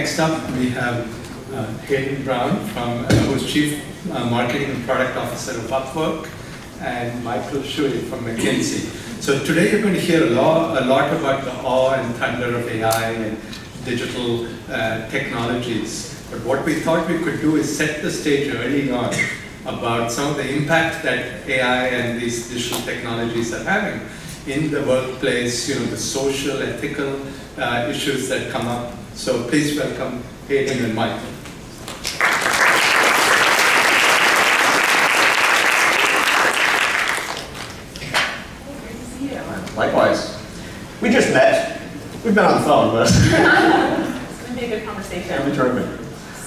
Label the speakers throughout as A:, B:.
A: Next up, we have Hayden Brown, who's Chief Marketing and Product Officer of Upwork, and Michael Chui from McKinsey. So today you're going to hear a lot about the awe and thunder of AI and digital technologies. But what we thought we could do is set the stage early on about some of the impact that AI and these digital technologies are having in the workplace, the social, ethical issues that come up. So please welcome Hayden and Michael.
B: Great to see you.
C: Likewise. We just met. We've been on the phone, but
B: It's going to be a good conversation.
C: it'll be terrific.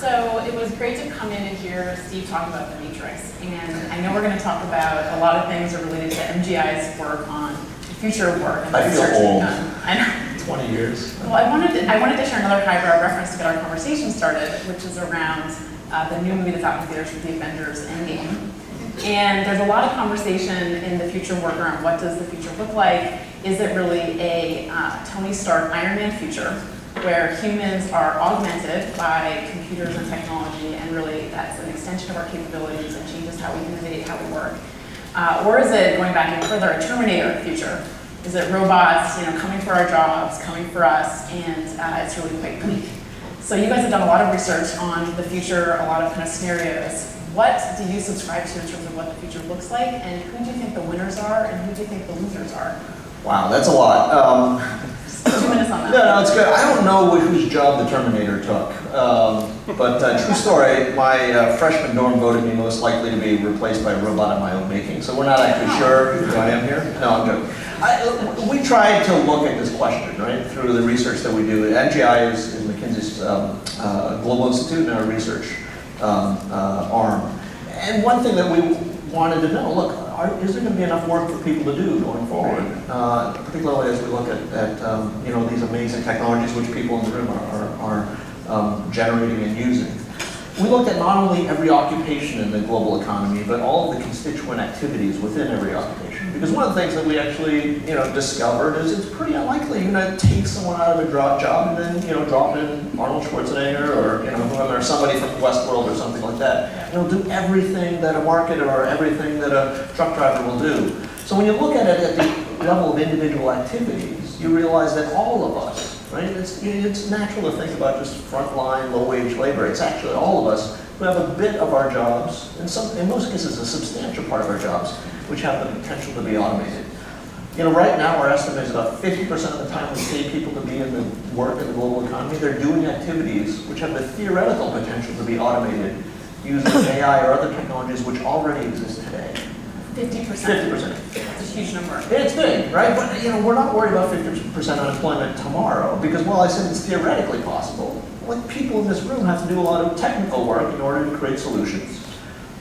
B: So it was great to come in and hear Steve talk about the Matrix. And I know we're going to talk about a lot of things that are related to MGI's work on the future of work and the
C: I feel
B: research we've
C: old.
B: done. I know.
C: 20 years.
B: Well, I wanted to share another highbrow reference to get our conversation started, which is around the new movie that's out in theaters with the Avengers Endgame. And there's a lot of conversation in the future work around what does the future look like? Is it really a Tony Stark Iron Man future, where humans are augmented by computers and technology, and really that's an extension of our capabilities and changes how we innovate, how we work? Or is it, going back even further, a Terminator future? Is it robots, coming for our jobs, coming for us, and it's really quite bleak. So you guys have done a lot of research on the future, a lot of kind of scenarios. What do you subscribe to in terms of what the future looks like, and who do you think the winners are, and who do you think the losers are?
C: Wow, that's a lot.
B: 2 minutes on that.
C: No, it's good. I don't know whose job the Terminator took. But true story, my freshman dorm voted me most likely to be replaced by a robot of my own making, so we're not actually sure who I am here. No, I'm joking. We tried to look at this question, right, through the research that we do. MGI is McKinsey's Global Institute and our research arm. And one thing that we wanted to know, look, is there going to be enough work for people to do going forward? Particularly as we look at these amazing technologies which people in the room are generating and using. We looked at not only every occupation in the global economy, but all of the constituent activities within every occupation. Because one of the things that we actually discovered is it's pretty unlikely you're going to take someone out of a job and then drop in Arnold Schwarzenegger or somebody from Westworld or something like that. Do everything that a marketer or everything that a truck driver will do. So when you look at it at the level of individual activities, you realize that all of us, right? It's natural to think about just frontline, low-wage labor. It's actually all of us who have a bit of our jobs, in most cases a substantial part of our jobs, which have the potential to be automated. Right now our estimate is about 50% of the time we pay people to be in the work in the global economy, they're doing activities which have the theoretical potential to be automated using AI or other technologies which already exist today.
B: 50%.
C: 50%.
B: That's a huge number.
C: It's big, right? But we're not worried about 50% unemployment tomorrow because while I said it's theoretically possible, people in this room have to do a lot of technical work in order to create solutions.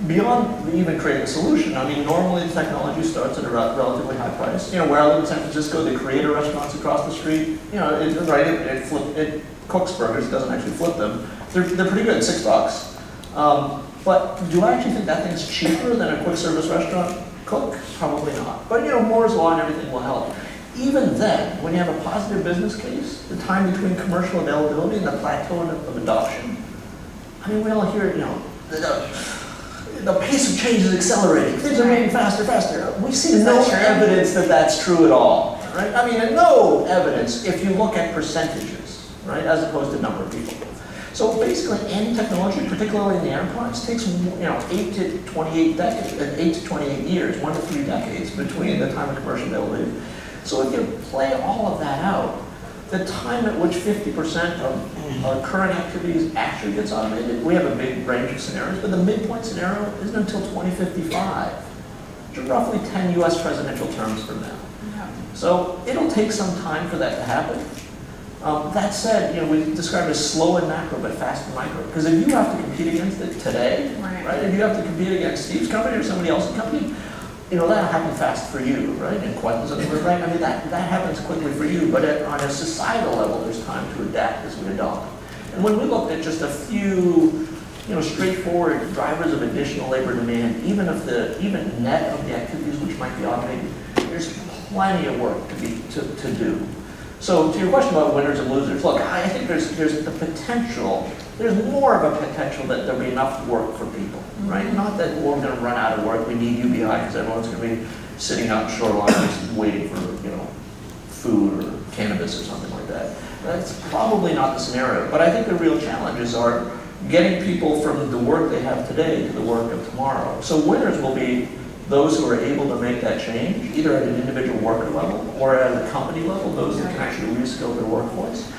C: Beyond even creating a solution, normally the technology starts at a relatively high price. Where I live in San Francisco, the Creator restaurants across the street, it cooks burgers, doesn't actually flip them. They're pretty good, $6. But do I actually think that thing's cheaper than a quick service restaurant cook? Probably not. But Moore's Law and everything will help. Even then, when you have a positive business case, the time between commercial availability and the plateau of adoption, we all hear, the pace of change is accelerating. Things are moving faster. We see no evidence that that's true at all, right? And no evidence if you look at percentages, right, as opposed to number of people. So basically, any technology, particularly in the enterprise, takes 8 to 28 years, 1 to 3 decades between the time of commercial availability. So if you play all of that out, the time at which 50% of our current activities actually gets automated, we have a big range of scenarios, but the midpoint scenario isn't until 2055, which are roughly 10 US presidential terms from now. So it'll take some time for that to happen. That said, we describe it as slow in macro but fast in micro. Because if you have to compete against it today, right? If you have to compete against Steve's company or somebody else's company, that'll happen fast for you, right? And Quentin's right? That happens quickly for you. But on a societal level, there's time to adapt as we adopt. And when we looked at just a few, straightforward drivers of additional labor demand, even net of the activities which might be automated, there's plenty of work to do. So to your question about winners and losers, look, I think there's the potential, there's more of a potential that there'll be enough work for people, right? Not that we're going to run out of work, we need UBI because everyone's going to be sitting out in shorelines waiting for, food or cannabis or something like that. That's probably not the scenario, but I think the real challenges are getting people from the work they have today to the work of tomorrow. So winners will be those who are able to make that change, either at an individual worker level or at a company level, those that can actually reskill their workforce.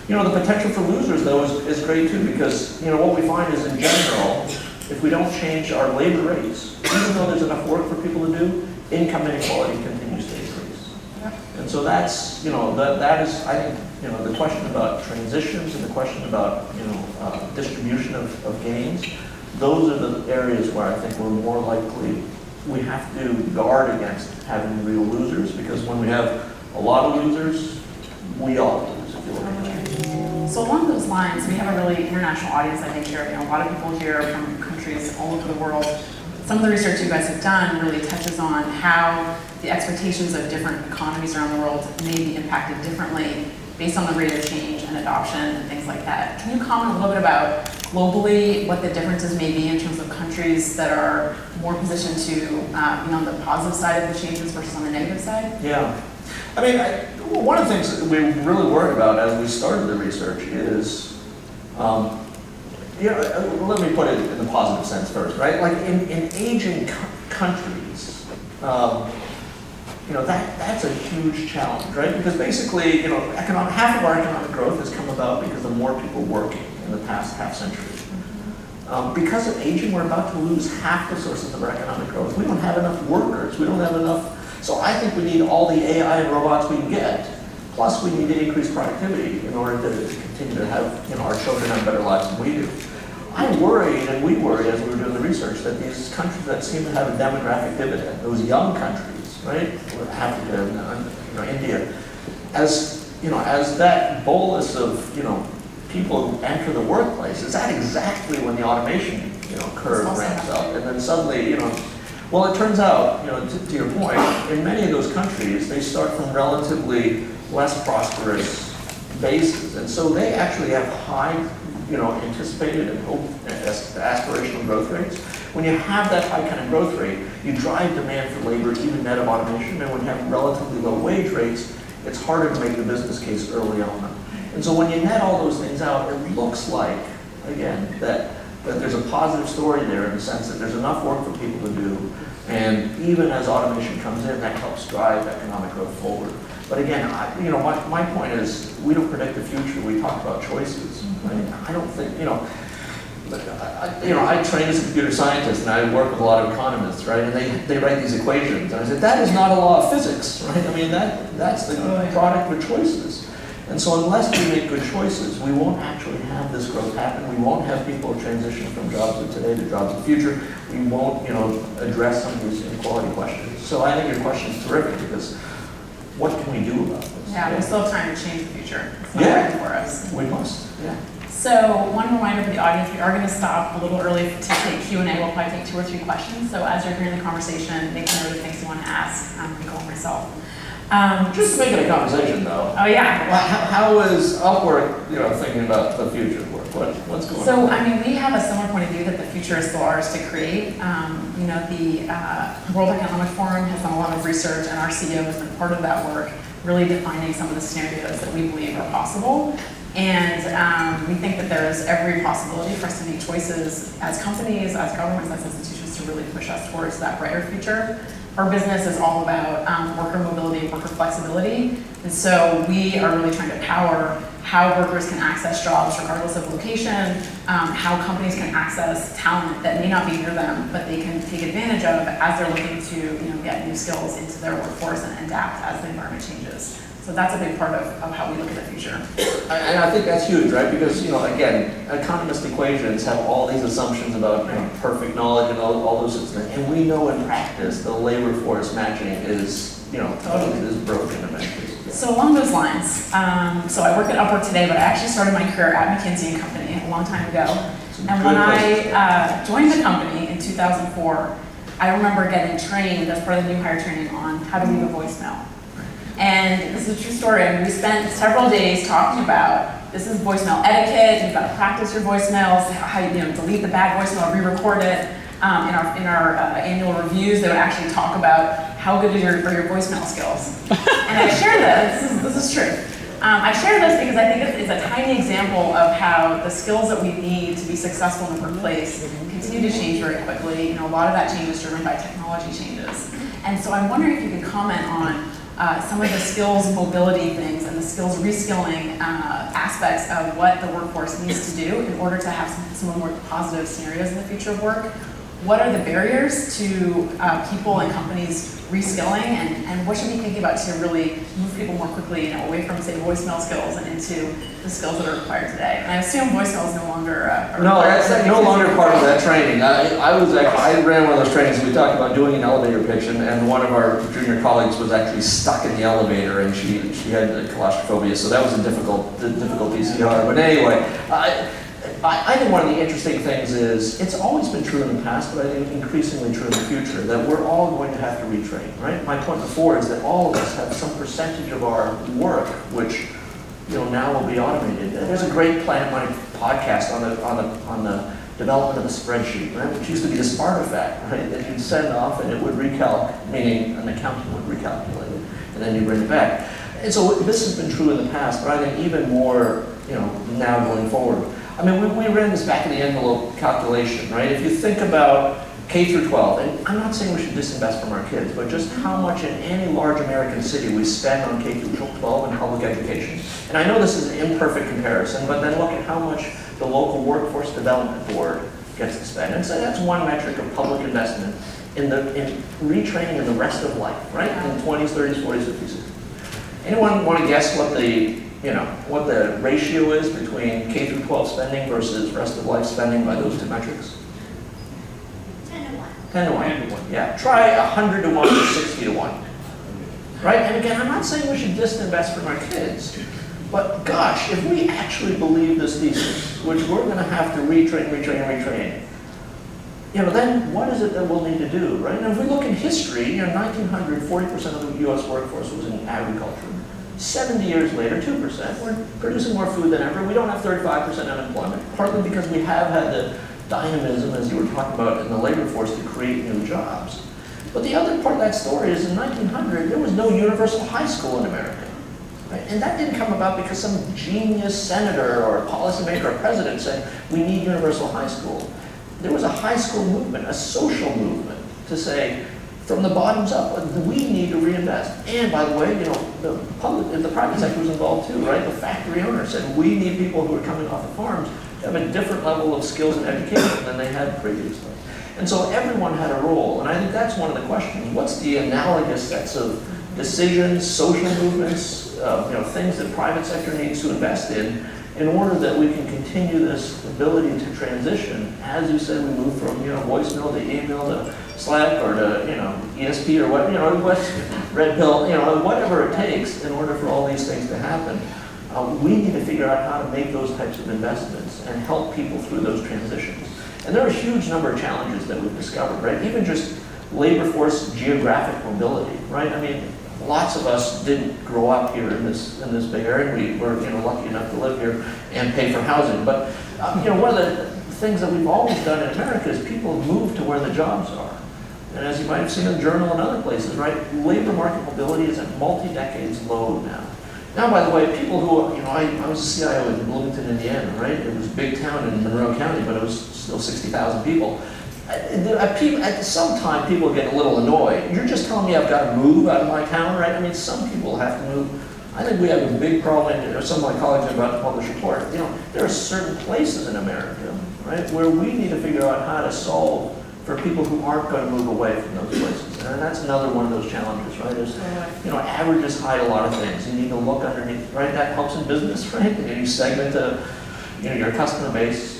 C: The potential for losers, though, is great too, because what we find is, in general, if we don't change our labor rates, even though there's enough work for people to do, income inequality continues to increase. And so that's, that is, I think, the question about transitions and the question about, distribution of gains, those are the areas where I think we're more likely, we have to guard against having real losers, because when we have a lot of losers, we all lose, if you look at it.
B: So along those lines, we have a really international audience, I think, here. A lot of people here from countries all over the world. Some of the research you guys have done really touches on how the expectations of different economies around the world may be impacted differently based on the rate of change and adoption and things like that. Can you comment a little bit about globally what the differences may be in terms of countries that are more positioned to be on the positive side of the changes versus on the negative side?
C: Yeah. I mean, one of the things that we really worried about as we started the research is, let me put it in the positive sense first, right? Like in aging countries, that's a huge challenge, right? Because basically, half of our economic growth has come about because of more people working in the past half century. Because of aging, we're about to lose half the sources of our economic growth. We don't have enough workers. We don't have enough. So I think we need all the AI and robots we can get. Plus, we need to increase productivity in order to continue to have our children have better lives than we do. I worried, and we worried as we were doing the research, that these countries that seem to have a demographic dividend, those young countries, right, Africa, India, as that bolus of people enter the workplace, is that exactly when the automation curve ramps up, and then suddenly well, it turns out to your point, in many of those countries they start from relatively less prosperous bases, and so they actually have high anticipated and aspirational growth rates. When you have that high kind of growth rate, you drive demand for labor, even net of automation, and when you have relatively low wage rates, it's harder to make the business case early on. And so when you net all those things out, it looks like, again, that there's a positive story there in the sense that there's enough work for people to do, and even as automation comes in, that helps drive economic growth forward. But again, my point is, we don't predict the future. We talk about choices. Right? I don't think, I train as a computer scientist, and I work with a lot of economists, right? And they write these equations, and I said that is not a law of physics, right? I mean that's the product of choices. And so unless we make good choices, we won't actually have this growth happen. We won't have people transition from jobs of today to jobs of the future. We won't, address some of these inequality questions. So I think your question is terrific, because what can we do about this?
B: Yeah, we still have time to change the future. It's not right for us.
C: We must, yeah.
B: So one reminder for the audience, we are going to stop a little early to take Q&A. We'll probably take 2 or 3 questions. So as you're hearing the conversation, make a note of things you want to ask. I'm going to go myself.
C: Just to make it a conversation, though.
B: Oh, yeah.
C: Well, how is Upwork, thinking about the future of work? What's going on?
B: So, I mean, we have a similar point of view that the future is still ours to create. The World Economic Forum has done a lot of research, and our CEO has been part of that work, really defining some of the scenarios that we believe are possible. And we think that there is every possibility for us to make choices as companies, as governments, as institutions to really push us towards that brighter future. Our business is all about worker mobility, worker flexibility. And so we are really trying to power how workers can access jobs regardless of location, how companies can access talent that may not be near them, but they can take advantage of as they're looking to get new skills into their workforce and adapt as the environment changes. So that's a big part of how we look at the future.
C: And I think that's huge, right? Because, again, economist equations have all these assumptions about perfect knowledge and all those sorts of things. And we know in practice the labor force matching is, totally is broken in many cases.
B: So along those lines, so I work at Upwork today, but I actually started my career at McKinsey and Company a long time ago. And when I joined the company in 2004, I remember getting trained as part of the new hire training on how to leave a voicemail. And this is a true story. I mean, we spent several days talking about this is voicemail etiquette. You've got to practice your voicemails, how you delete the bad voicemail, re-record it. In our annual reviews, they would actually talk about how good are your voicemail skills. And I share this. This is true. I share this because I think it's a tiny example of how the skills that we need to be successful in the workplace continue to change very quickly. A lot of that change is driven by technology changes. And so I'm wondering if you could comment on some of the skills mobility things and the skills reskilling aspects of what the workforce needs to do in order to have some more positive scenarios in the future of work. What are the barriers to people and companies reskilling, and what should we be thinking about to really move people more quickly, away from, say, voicemail skills and into the skills that are required today? And I assume voicemail is no longer
C: no, that's no longer part of that training. I ran one of those trainings. We talked about doing an elevator pitch, and one of our junior colleagues was actually stuck in the elevator, and she had claustrophobia, so that was a difficult PCR. But anyway. I think one of the interesting things is, it's always been true in the past, but I think increasingly true in the future, that we're all going to have to retrain, right? My point before is that all of us have some percentage of our work, which now will be automated. There's a great Planet Money podcast on the development of the spreadsheet, right? Which used to be this artifact, right? That you'd send off and it would recalculate, meaning an accountant would recalculate it, and then you bring it back. And so this has been true in the past, but I think even more, now going forward. I mean, we ran this back of the envelope calculation, right? If you think about K through 12, and I'm not saying we should disinvest from our kids, but just how much in any large American city we spend on K through 12 in public education. And I know this is an imperfect comparison, but then look at how much the local workforce development board gets to spend. And so that's one metric of public investment in retraining in the rest of life, right? In 20s, 30s, 40s, 50s, 60s. Anyone want to guess what the ratio is between K through 12 spending versus rest of life spending by those two metrics?
D: 10 to 1.
C: 10 to 1. Yeah. Try 100 to 1 or 60 to 1. Right? And again, I'm not saying we should disinvest from our kids, but gosh, if we actually believe this thesis, which we're going to have to retrain, then what is it that we'll need to do, right? Now, if we look in history, 1900, 40% of the U.S. workforce was in agriculture. 70 years later, 2%. We're producing more food than ever. We don't have 35% unemployment, partly because we have had the dynamism, as you were talking about, in the labor force to create new jobs. But the other part of that story is in 1900, there was no universal high school in America. Right? And that didn't come about because some genius senator or policymaker or president said, we need universal high school. There was a high school movement, a social movement, to say, from the bottoms up, we need to reinvest. And by the way, the private sector was involved too, right? The factory owner said, we need people who are coming off the farms to have a different level of skills and education than they had previously. And so everyone had a role, and I think that's one of the questions. What's the analogous sets of decisions, social movements, things that private sector needs to invest in order that we can continue this ability to transition, as you said, we move from voicemail to email to Slack or to ESP or what Red Pill, whatever it takes in order for all these things to happen. We need to figure out how to make those types of investments and help people through those transitions. And there are a huge number of challenges that we've discovered, right? Even just labor force geographic mobility, right? I mean, lots of us didn't grow up here in this big area. We were lucky enough to live here and pay for housing. But one of the things that we've always done in America is people move to where the jobs are. And as you might have seen in the Journal and other places, right, labor market mobility is at multi-decades low now. Now, by the way, people who, I was a CIO in Bloomington, Indiana, right? It was a big town in Monroe County, but it was still 60,000 people. At some time, people get a little annoyed. You're just telling me I've got to move out of my town, right? I mean, some people have to move. I think we have a big problem, or some of my colleagues are about to publish a report. There are certain places in America, right, where we need to figure out how to solve for people who aren't going to move away from those places. And that's another one of those challenges, right? Is, averages hide a lot of things. You need to look underneath, right? That helps in business, right? You segment your customer base.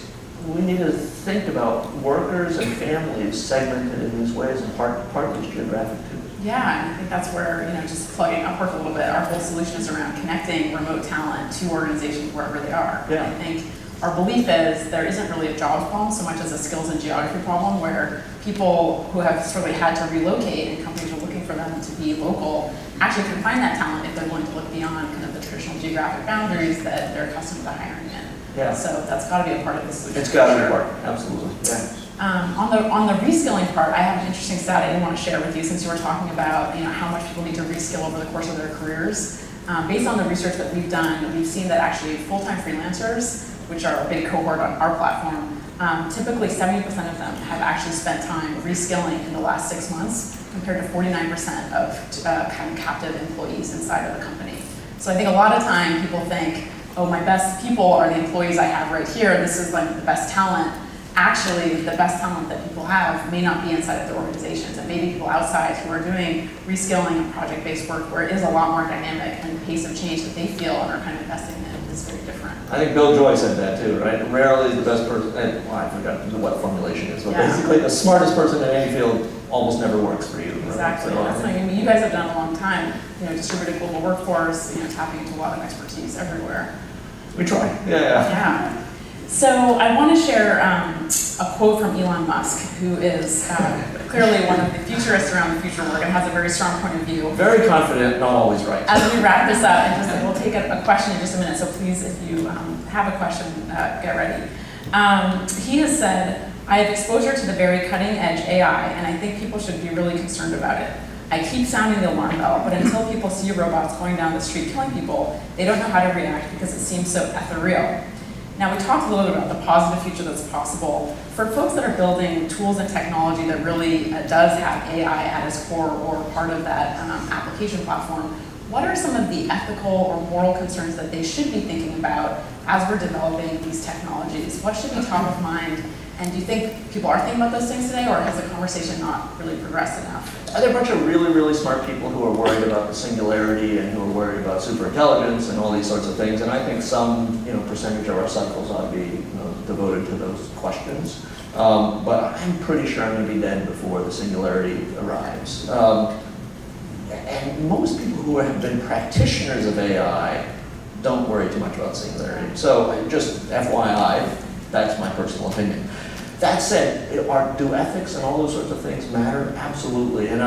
C: We need to think about workers and families segmented in these ways, and partly geographic too.
B: Yeah, and I think that's where, just plugging Upwork a little bit, our whole solution is around connecting remote talent to organizations wherever they are.
C: Yeah.
B: I think our belief is there isn't really a jobs problem so much as a skills and geography problem, where people who have sort of had to relocate and companies are looking for them to be local, actually can find that talent if they're willing to look beyond kind of the traditional geographic boundaries that they're accustomed to hiring in.
C: Yeah.
B: So that's got to be a part of the solution.
C: It's got to
B: for
C: be
B: sure.
C: part, absolutely. Yeah.
B: On the reskilling part, I have an interesting stat I didn't want to share with you since you were talking about how much people need to reskill over the course of their careers. Based on the research that we've done, we've seen that actually full-time freelancers, which are a big cohort on our platform, typically 70% of them have actually spent time reskilling in the last 6 months, compared to 49% of kind of captive employees inside of the company. So I think a lot of time people think, oh, my best people are the employees I have right here. This is like the best talent. Actually, the best talent that people have may not be inside of their organizations, and maybe people outside who are doing reskilling and project-based work where it is a lot more dynamic and the pace of change that they feel and are kind of investing in is very different.
C: I think Bill Joy said that too, right? Rarely is the best person, and well, I forgot what formulation is, but
B: Yeah.
C: basically the smartest person in any field almost never works for you. Right?
B: Exactly.
C: So,
B: That's something you guys have done a long time. Distributed global workforce, tapping into a lot of expertise everywhere.
C: we try. Yeah.
B: Yeah. So I want to share a quote from Elon Musk, who is clearly one of the futurists around the future work and has a very strong point of view.
C: Very confident, not always right.
B: As we wrap this up, and we'll take a question in just a minute, so please, if you have a question, get ready. He has said, I have exposure to the very cutting edge AI, and I think people should be really concerned about it. I keep sounding the alarm bell, but until people see robots going down the street killing people, they don't know how to react because it seems so ethereal. Now, we talked a little bit about the positive future that's possible. For folks that are building tools and technology that really does have AI at its core or part of that application platform, what are some of the ethical or moral concerns that they should be thinking about as we're developing these technologies? What should be top of mind? And do you think people are thinking about those things today, or has the conversation not really progressed enough?
C: Are there a bunch of really, really smart people who are worried about the singularity and who are worried about superintelligence and all these sorts of things? And I think some, percentage of our cycles ought to be devoted to those questions. But I'm pretty sure I'm going to be dead before the singularity arrives. And most people who have been practitioners of AI don't worry too much about singularity. So just FYI, that's my personal opinion. That said, do ethics and all those sorts of things matter? Absolutely. And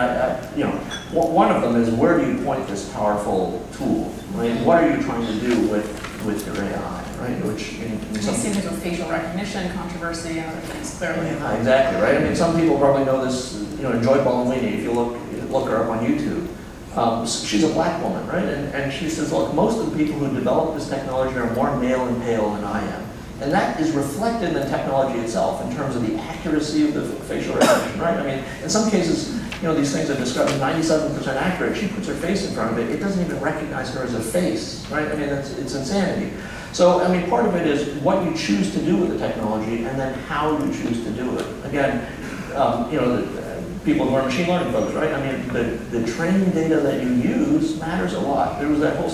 C: one of them is, where do you point this powerful tool? Right? What are you trying to do with your AI? Right? Which
B: We've seen things with facial recognition, controversy, and other things clearly.
C: Yeah, exactly. Right. I mean, some people probably know this. Joy Balmini. If you look her up on YouTube. She's a black woman, right? And she says, look, most of the people who develop this technology are more male and pale than I am. And that is reflected in the technology itself in terms of the accuracy of the facial recognition, right? I mean, in some cases, these things are described as 97% accurate. She puts her face in front of it. It doesn't even recognize her as a face, right? I mean, it's insanity. So, I mean, part of it is what you choose to do with the technology and then how you choose to do it. Again, people who are machine learning folks, right? I mean, the training data that you use matters a lot. There was that whole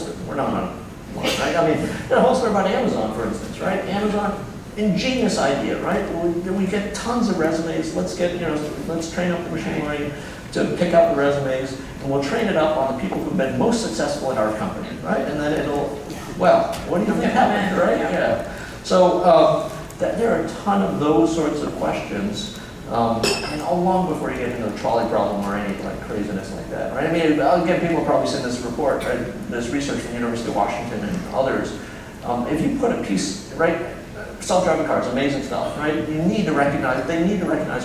C: right? I mean, that whole story about Amazon, for instance, right? Amazon, ingenious idea, right? We get tons of resumes. Let's train up the machine learning to pick out the resumes, and we'll train it up on the people who've been most successful at our company, right? And then what do you think happened, right? Yeah. So there are a ton of those sorts of questions. And all long before you get into the trolley problem or any craziness like that, right? I mean, again, people have probably seen this report, right? This research from the University of Washington and others. If you put a piece, right? Self-driving cars, amazing stuff, right? They need to recognize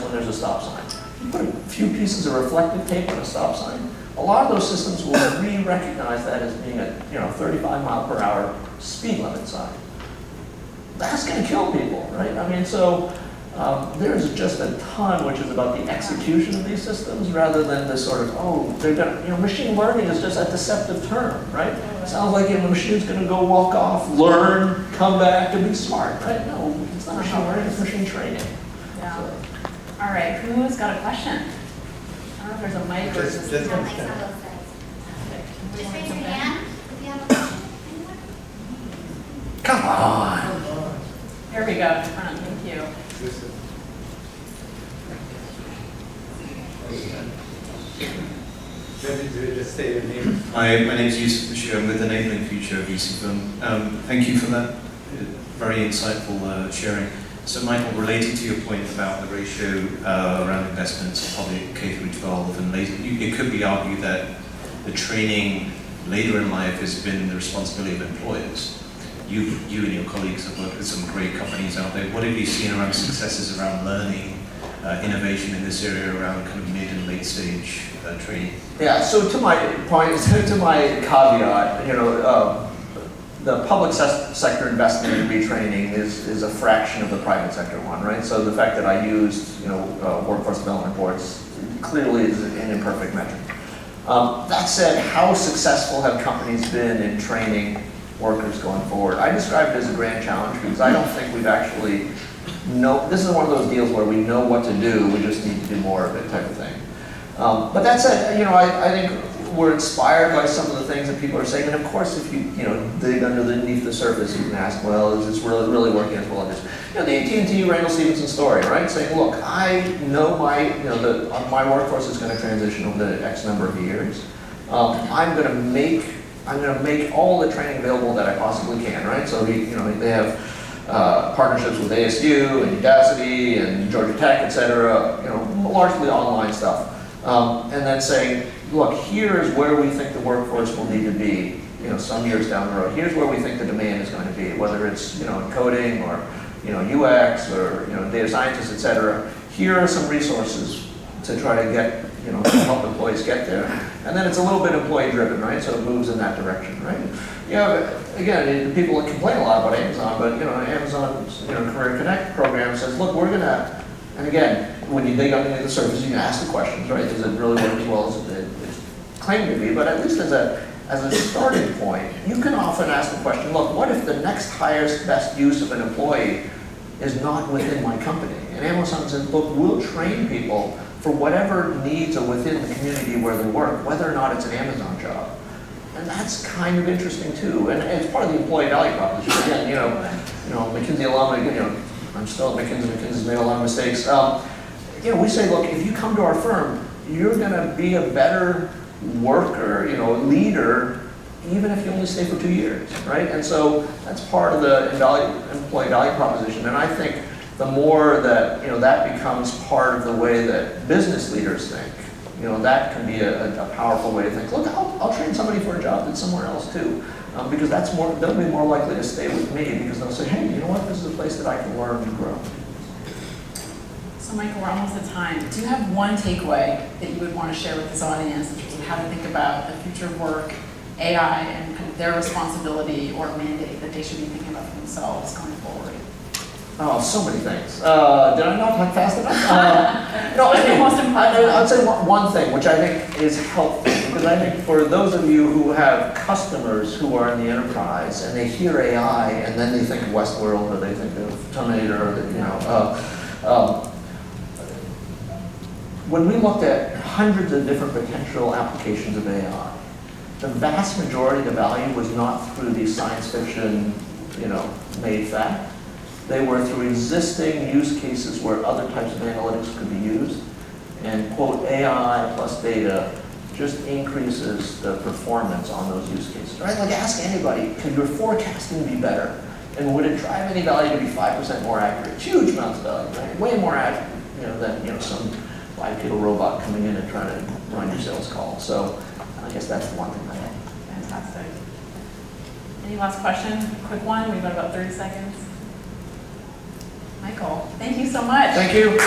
C: when there's a stop sign. You put a few pieces of reflective tape on a stop sign, a lot of those systems will re-recognize that as being a 35-mile-per-hour speed limit sign. That's going to kill people, right? I mean, so. There's just a ton which is about the execution of these systems rather than this sort of, machine learning is just a deceptive term, right? It sounds like the machine's going to go walk off, learn, come back, and be smart, right? No, it's not machine learning, it's machine training.
B: Yeah. So. All right, who's got a question? I don't know if there's a mic or
A: Just
D: Mics on both sides. Just raise your hand if you have a question. Anyone?
C: Come on.
B: Here we go, in front, thank you.
A: Maybe just say your name.
E: Hi, my name is Yusuf Bashir. I'm with Enabling Future VC firm. Thank you for that very insightful sharing. So, Michael, related to your point about the ratio around investments, public K through 12, and later, it could be argued that the training later in life has been the responsibility of employers. You and your colleagues have worked with some great companies out there. What have you seen around successes around learning, innovation in this area around kind of mid and late stage training?
C: Yeah, so to my point, to my caveat, the public sector investment in retraining is a fraction of the private sector one, right? So the fact that I used, workforce development reports clearly is an imperfect metric. That said, how successful have companies been in training workers going forward? I describe it as a grand challenge because I don't think we've actually this is one of those deals where we know what to do, we just need to do more of it type of thing. But that said, I think we're inspired by some of the things that people are saying, and of course if you dig underneath the surface, you can ask, well, is this really working as well as this? The AT&T Randall Stephenson story, right? Saying, look, I know my workforce is going to transition over the X number of years. I'm going to make all the training available that I possibly can, right? So they have partnerships with ASU and Udacity and Georgia Tech, et cetera, largely online stuff. And then saying, look, here's where we think the workforce will need to be, some years down the road. Here's where we think the demand is going to be, whether it's, in coding or, UX or, data scientists, et cetera. Here are some resources to try to get, to help employees get there. And then it's a little bit employee driven, right? So it moves in that direction, right? Again, people complain a lot about Amazon, but, Amazon's, Career Connect program says, look, we're going to, and again, when you dig underneath the surface, you can ask the questions, right? Does it really work as well as it's claimed to be? But at least as a starting point, you can often ask the question, look, what if the next highest best use of an employee is not within my company? And Amazon says, look, we'll train people for whatever needs are within the community where they work, whether or not it's an Amazon job. And that's kind of interesting too. And it's part of the employee value proposition. Again, McKinsey alumni, I'm still at McKinsey. McKinsey's made a lot of mistakes. We say, look, if you come to our firm, you're going to be a better worker, leader, even if you only stay for 2 years, right? And so that's part of the employee value proposition. And I think the more that that becomes part of the way that business leaders think, that can be a powerful way to think. Look, I'll train somebody for a job that's somewhere else too. Because they'll be more likely to stay with me because they'll say, hey, you know what, this is a place that I can learn and grow.
B: So Michael, we're almost at time. Do you have one takeaway that you would want to share with this audience in terms of how to think about the future of work, AI, and kind of their responsibility or mandate that they should be thinking about for themselves going forward?
C: Oh, so many things. Did I not talk fast enough? I'd say one thing, which I think is helpful, because I think for those of you who have customers who are in the enterprise and they hear AI and then they think of Westworld or they think of Terminator, or when we looked at hundreds of different potential applications of AI, the vast majority of the value was not through the science fiction, made fact. They were through existing use cases where other types of analytics could be used. And, quote, AI plus data just increases the performance on those use cases, right? Like, ask anybody, could your forecasting be better? And would it drive any value to be 5% more accurate? Huge amounts of value, right? Way more accurate, than, some bipedal robot coming in and trying to run your sales call. So I guess that's the one thing I have.
B: Fantastic. Any last question? Quick one. We've got about 30 seconds. Michael, thank you so much.
C: Thank you.